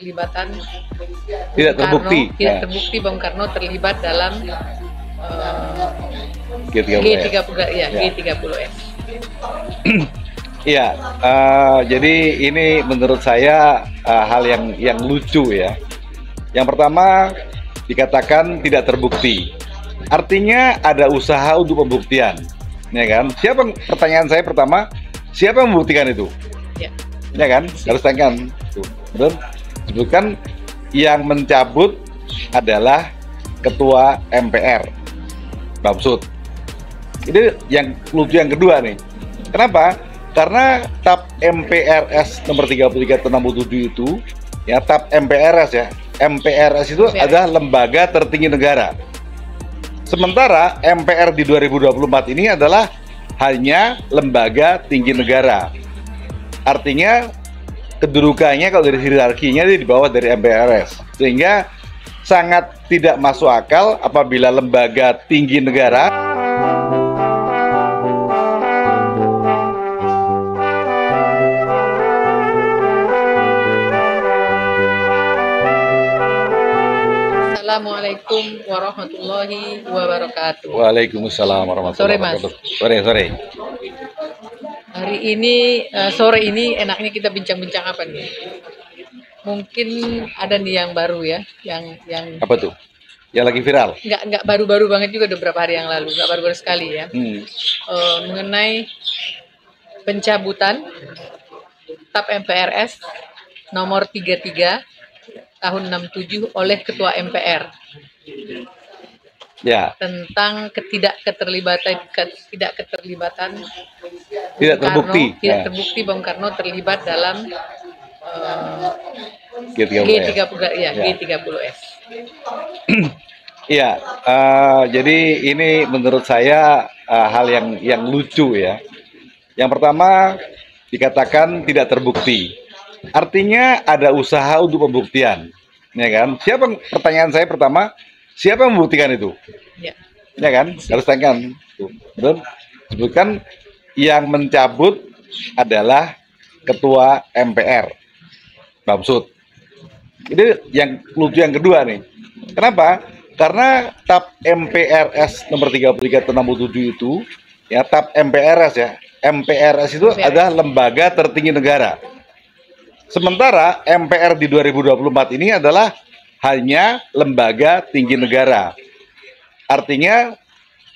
keterlibatan Tidak terbukti. Tidak terbukti Bung Karno terlibat dalam G30S. G30S. Iya, jadi ini menurut saya hal yang lucu ya. Yang pertama dikatakan tidak terbukti, artinya ada usaha untuk pembuktian, ya kan? Pertanyaan saya pertama, siapa yang membuktikan itu? Ya kan? Harus tanyakan. Betul? Sebutkan yang mencabut adalah Ketua MPR, Bamsud. Ini yang lucu yang kedua nih. Kenapa? Karena TAP MPRS nomor 33 tahun 67 itu, ya TAP MPRS ya. MPRS itu adalah lembaga tertinggi negara. Sementara MPR di 2024 ini adalah hanya lembaga tinggi negara. Artinya kedudukannya kalau dari hierarkinya di bawah dari MPRS. Sehingga sangat tidak masuk akal apabila lembaga tinggi negara Assalamualaikum warahmatullahi wabarakatuh. Waalaikumsalam warahmatullahi wabarakatuh. Sore. Hari ini sore ini enaknya kita bincang-bincang apa nih? Mungkin ada nih yang baru ya, yang apa tuh? Yang lagi viral? Nggak baru-baru banget juga, beberapa hari yang lalu, nggak baru-baru sekali ya. Mengenai pencabutan TAP MPRS nomor 33 tahun 67 oleh Ketua MPR. Ya. Tentang tidak terbukti Bung Karno terlibat dalam G30S. Iya, jadi ini menurut saya hal yang lucu ya. Yang pertama dikatakan tidak terbukti, artinya ada usaha untuk pembuktian, ya kan? Pertanyaan saya pertama, siapa yang membuktikan itu? Ya kan? Harus tanyakan. Betul? Sebutkan yang mencabut adalah Ketua MPR, Bamsud. Ini yang lucu yang kedua nih. Kenapa? Karena TAP MPRS nomor 33 tahun 67 itu, ya TAP MPRS ya. MPRS itu adalah lembaga tertinggi negara. Sementara MPR di 2024 ini adalah hanya lembaga tinggi negara. Artinya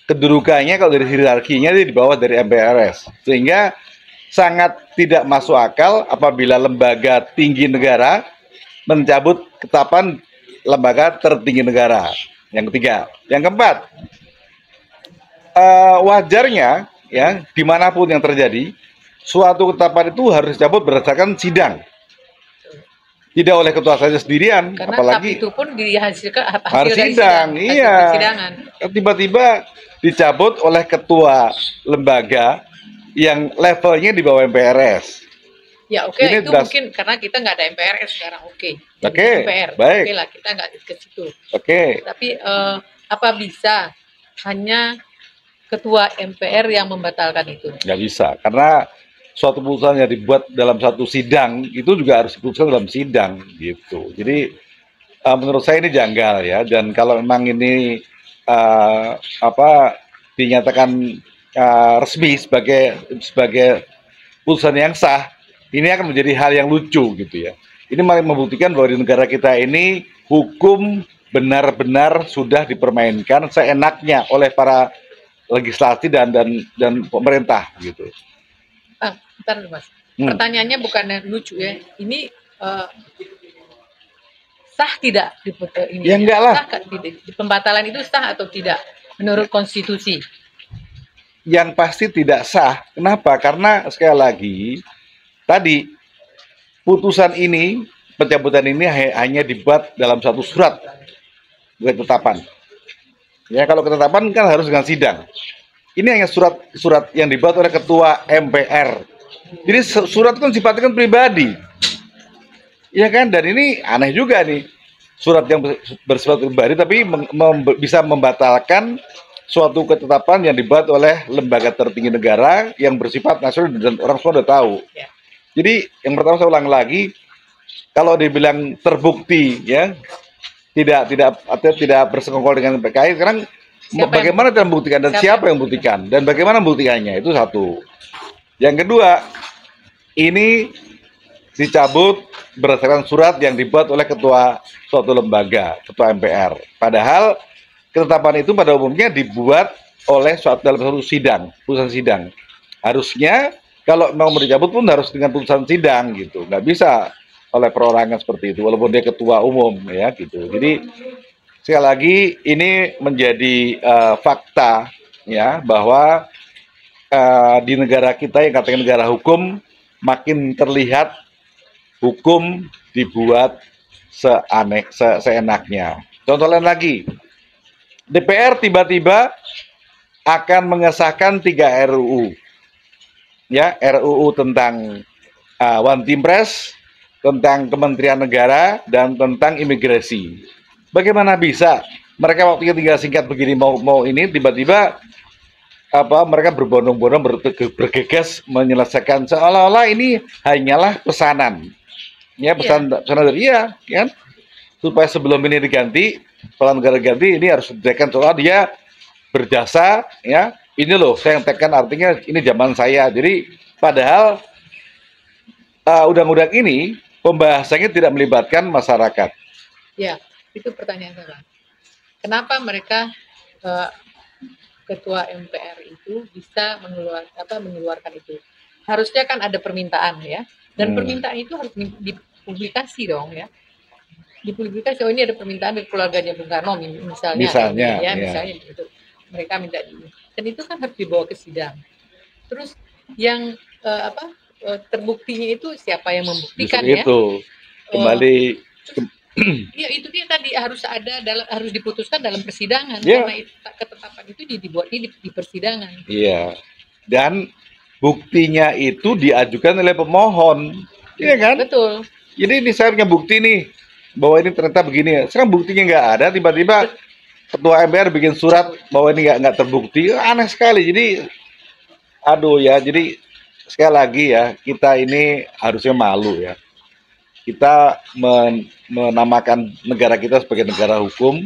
kedudukannya kalau dari hierarkinya di bawah dari MPRS. Sehingga sangat tidak masuk akal apabila lembaga tinggi negara mencabut ketetapan lembaga tertinggi negara. Yang ketiga. Yang keempat, wajarnya ya dimanapun yang terjadi, suatu ketetapan itu harus dicabut berdasarkan sidang. Tidak oleh ketua saja sendirian, karena apalagi itu pun dihasilkan harus sidang. Iya. Tiba-tiba dicabut oleh ketua lembaga yang levelnya di bawah MPRS. Ya oke, itu mungkin karena kita nggak ada MPRS sekarang, oke. MPR, baik. Oke lah, kita nggak ke situ. Oke. Tapi apa bisa hanya ketua MPR yang membatalkan itu? Nggak bisa, karena suatu putusan yang dibuat dalam satu sidang itu juga harus diputuskan dalam sidang gitu. Jadi menurut saya ini janggal ya. Dan kalau memang ini dinyatakan resmi sebagai putusan yang sah, ini akan menjadi hal yang lucu gitu ya. Ini malah membuktikan bahwa di negara kita ini hukum benar-benar sudah dipermainkan seenaknya oleh para legislasi dan pemerintah gitu. Bentar Mas. Pertanyaannya bukan yang lucu ya. Ini sah tidak ini? Ya enggak lah. Sah, pembatalan itu sah atau tidak menurut konstitusi? Yang pasti tidak sah. Kenapa? Karena sekali lagi tadi putusan ini, pencabutan ini hanya dibuat dalam satu surat, bukan ketetapan. Ya kalau ketetapan kan harus dengan sidang. Ini hanya surat yang dibuat oleh ketua MPR. Jadi surat kan sifatnya kan pribadi. Ya kan? Dan ini aneh juga nih. Surat yang bersifat pribadi tapi bisa membatalkan suatu ketetapan yang dibuat oleh lembaga tertinggi negara yang bersifat nasional dan orang semua sudah tahu. Jadi yang pertama saya ulang lagi, kalau dibilang terbukti ya tidak bersekongkol dengan PKI. Sekarang bagaimana cara membuktikan dan siapa yang membuktikan dan bagaimana membuktikannya, itu satu. Yang kedua, ini dicabut berdasarkan surat yang dibuat oleh ketua suatu lembaga, ketua MPR. Padahal ketetapan itu pada umumnya dibuat oleh dalam suatu sidang, putusan sidang. Harusnya kalau mau dicabut pun harus dengan putusan sidang gitu, nggak bisa oleh perorangan seperti itu, walaupun dia ketua umum ya gitu. Jadi sekali lagi ini menjadi fakta ya bahwa di negara kita yang katanya negara hukum makin terlihat hukum dibuat seenaknya. Contoh lain lagi, DPR tiba-tiba akan mengesahkan 3 RUU, ya RUU tentang One Team Press, tentang Kementerian Negara, dan tentang imigrasi. Bagaimana bisa mereka waktunya tinggal singkat begini mau ini tiba-tiba mereka berbondong-bondong bergegas menyelesaikan seolah-olah ini hanyalah pesanan. Ya pesan dari kan supaya sebelum ini diganti, kepala negara ganti, ini harus ditekan soal dia berjasa ya. Ini loh saya yang tekan, artinya ini zaman saya. Jadi padahal undang-undang ini pembahasannya tidak melibatkan masyarakat. Ya, itu pertanyaan saya. Kenapa mereka ketua MPR itu bisa mengeluarkan itu? Harusnya kan ada permintaan ya, dan permintaan itu harus dipublikasi dong ya. Dipublikasi, oh ini ada permintaan dari keluarganya Bung Karno misalnya misalnya gitu. Mereka minta ini, dan itu kan harus dibawa ke sidang. Terus yang terbuktinya itu siapa yang membuktikan ya? Itu kembali. Iya itu dia tadi harus diputuskan dalam persidangan karena ketetapan itu dibuat di persidangan. Iya. Dan buktinya itu diajukan oleh pemohon, iya kan? Betul. Jadi ini saya punya bukti nih bahwa ini ternyata begini. Sekarang buktinya nggak ada, tiba-tiba ketua MPR bikin surat bahwa ini nggak terbukti, aneh sekali. Jadi, aduh ya. Jadi sekali lagi ya, kita ini harusnya malu ya. Kita menamakan negara kita sebagai negara hukum,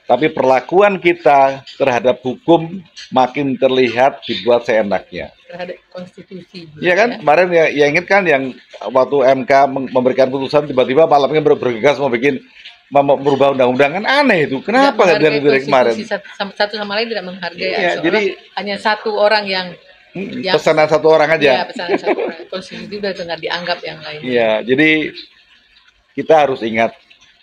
tapi perlakuan kita terhadap hukum makin terlihat dibuat seenaknya. Terhadap konstitusi. Iya kan? Ya? Kemarin ya ingat kan yang waktu MK memberikan putusan tiba-tiba malamnya bergegas merubah undang-undang, kan aneh itu. Kenapa nggak dari kemarin? Satu sama lain tidak menghargai. Ya, jadi hanya satu orang yang pesanan satu orang aja. Iya, pesanan satu orang. Konstitusi itu sudah dianggap yang lain. Iya, jadi kita harus ingat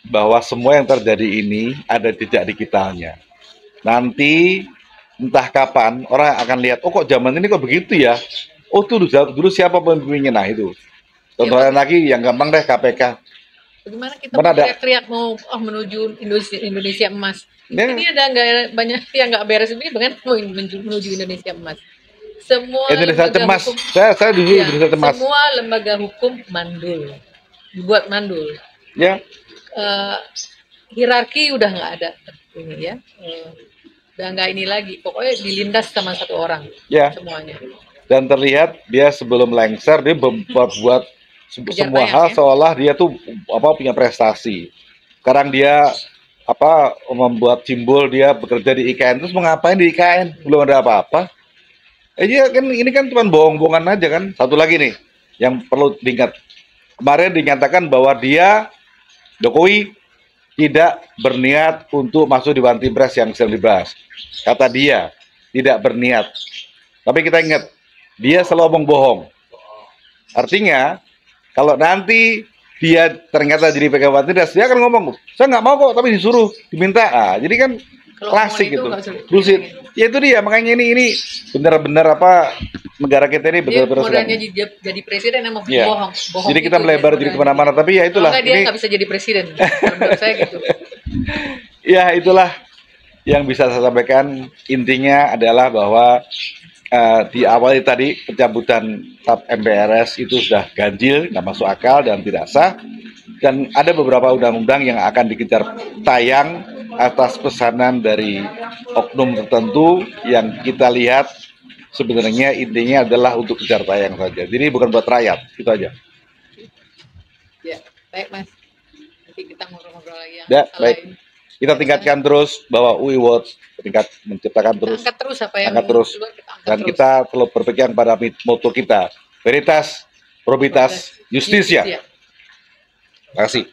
bahwa semua yang terjadi ini ada jejak digitalnya. Nanti entah kapan orang akan lihat, oh kok zaman ini kok begitu ya? Oh tuh dulu siapa pemimpinnya? Nah itu. Contohnya lagi yang gampang deh, KPK. Bagaimana kita teriak-teriak mau menuju Indonesia emas? Ya. Ini ada nggak banyak yang nggak beres ini, bahkan mau menuju Indonesia emas. Semua Indonesia cemas. Hukum, saya dulu Indonesia cemas. Semua lembaga hukum mandul, dibuat mandul. Ya. Hierarki udah nggak ada ini ya. Udah nggak ini lagi. Pokoknya dilindas sama satu orang. Ya. Semuanya. Dan terlihat dia sebelum lengser dia buat semua hal ya? Seolah dia tuh punya prestasi. Sekarang dia membuat simbol dia bekerja di IKN, terus mau ngapain di IKN? Belum ada apa-apa. Iya kan, ini kan cuma bohong-bohongan aja kan. Satu lagi nih yang perlu diingat. Kemarin dinyatakan bahwa Jokowi tidak berniat untuk masuk di One Team Press yang sedang dibahas. Kata dia tidak berniat. Tapi kita ingat, dia selalu omong bohong. Artinya kalau nanti dia ternyata jadi PKW One Team Press, dia akan ngomong, saya nggak mau kok, tapi disuruh, diminta. Jadi kan klasik gitu, bullshit. Ya itu dia, makanya ini benar-benar negara kita ini benar-benar jadi presiden emang bohong. Jadi kita melebar jadi kemana-mana, tapi ya itulah. Dia nggak bisa jadi presiden, menurut saya gitu. Ya itulah yang bisa saya sampaikan. Intinya adalah bahwa di awal tadi pencabutan TAP MPRS itu sudah ganjil, nggak masuk akal dan tidak sah. Dan ada beberapa undang-undang yang akan dikejar tayang atas pesanan dari oknum tertentu yang kita lihat sebenarnya intinya adalah untuk kejar tayang saja. Jadi bukan buat rakyat, itu aja. Ya, Baik Mas, nanti kita ngobrol-ngobrol lagi yang Ya, masalah baik. ini. Kita tingkatkan terus bahwa UI Watch menciptakan Kita terus, angkat terus apa yang angkat terus, keluar, kita angkat dan terus. kita perlu berpegang pada moto kita, veritas, probitas, justisia. Justisia. Terima kasih.